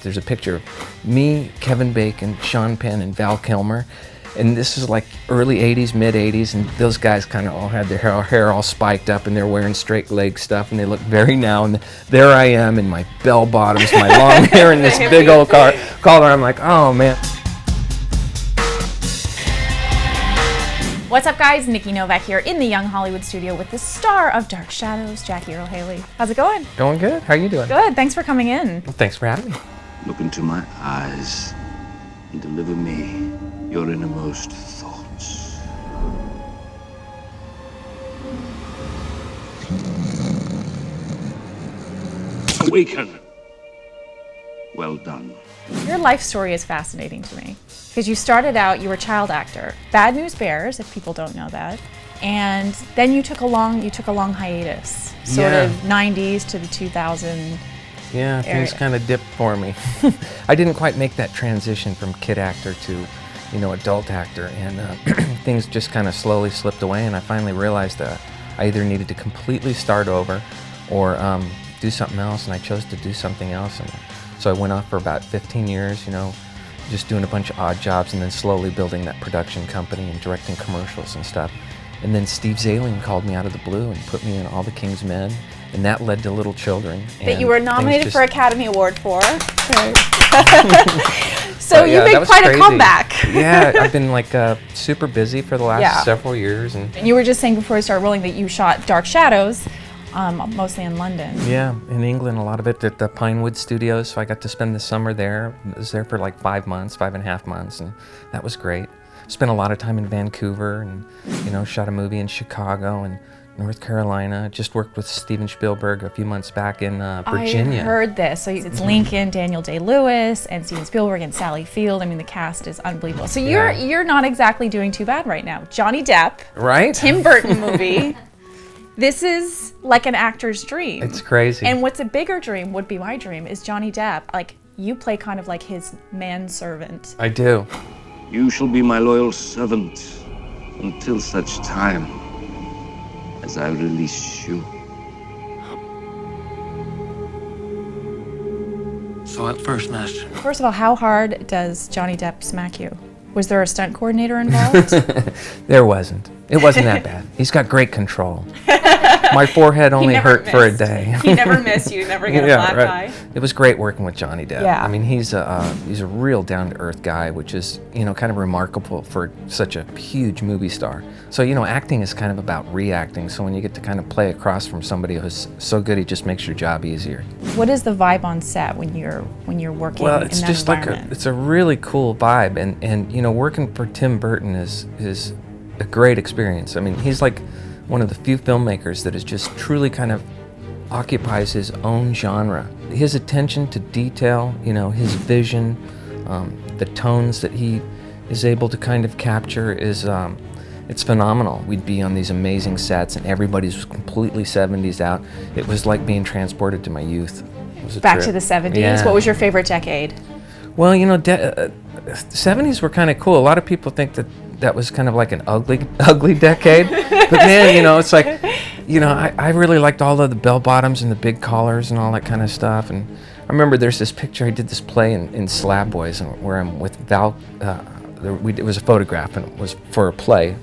there's a picture of me, Kevin Bacon, Sean Penn, and Val Kilmer. And this is like early 80s, mid 80s, and those guys kind of all had their hair all spiked up, and they're wearing straight leg stuff, and they look very now. And there I am in my bell bottoms, my long hair, and this big old collar. I'm like, oh man. What's up, guys? Nikki Novak here in the Young Hollywood studio with the star of Dark Shadows, Jackie Earle Haley. How's it going? Going good. How are you doing? Good. Thanks for coming in. Well, thanks for having me. Look into my eyes and deliver me your innermost thoughts. Awaken. Well done. Your life story is fascinating to me because you started out, you were a child actor. Bad News Bears, if people don't know that. And then you took a long hiatus, sort of 90s to the 2000s. Yeah, things kind of dipped for me. I didn't quite make that transition from kid actor to, adult actor, and things just kind of slowly slipped away, and I finally realized that I either needed to completely start over or do something else, and I chose to do something else. And so I went off for about 15 years, just doing a bunch of odd jobs and then slowly building that production company and directing commercials and stuff. And then Steve Zaillian called me out of the blue and put me in All the King's Men, and that led to Little Children. That you were nominated for Academy Award for. So you made quite a comeback. Yeah, I've been super busy for the last several years. And you were just saying before we started rolling that you shot Dark Shadows, mostly in London. Yeah, in England, a lot of it at the Pinewood Studios. So I got to spend the summer there. I was there for like 5.5 months, and that was great. Spent a lot of time in Vancouver, and shot a movie in Chicago and North Carolina. Just worked with Steven Spielberg a few months back in Virginia. I heard this. So it's Lincoln, Daniel Day-Lewis, and Steven Spielberg and Sally Field. I mean, the cast is unbelievable. So you're not exactly doing too bad right now. Johnny Depp, right? Tim Burton movie. This is like an actor's dream. It's crazy. And what's a bigger dream, would be my dream, is Johnny Depp. Like, you play kind of like his manservant. I do. You shall be my loyal servant until such time as I release you. So at first, Master. First of all, how hard does Johnny Depp smack you? Was there a stunt coordinator involved? There wasn't. It wasn't that bad. He's got great control. My forehead only hurt for a day. He never missed you, never get a black eye. It was great working with Johnny Depp. Yeah. I mean, he's a real down-to-earth guy, which is, kind of remarkable for such a huge movie star. So, acting is kind of about reacting. So when you get to kind of play across from somebody who's so good, he just makes your job easier. What is the vibe on set when you're working Well, it's in that just environment? it's a really cool vibe, and working for Tim Burton is a great experience. I mean, he's like one of the few filmmakers that is just truly kind of occupies his own genre. His attention to detail, his vision, the tones that he is able to kind of capture is it's phenomenal. We'd be on these amazing sets and everybody's completely 70s out. It was like being transported to my youth. It was a Back trip. to the 70s? Yeah. What was your favorite decade? Well, the 70s were kind of cool. A lot of people think that was kind of like an ugly decade. But man, it's like, I really liked all of the bell bottoms and the big collars and all that kind of stuff. And I remember there's this picture, I did this play in Slab Boys, and where I'm with Val, it was a photograph, and it was for a play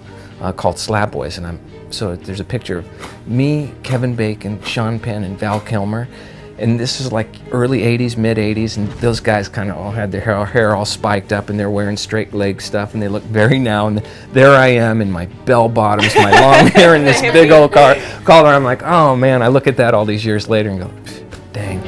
called Slab Boys. And so there's a picture of me, Kevin Bacon, Sean Penn, and Val Kilmer. And this is like early 80s, mid 80s, and those guys kind of all had their hair all spiked up, and they're wearing straight leg stuff, and they look very now. And there I am in my bell bottoms, my long hair, and this big old collar. I'm like, oh man, I look at that all these years later and go, dang.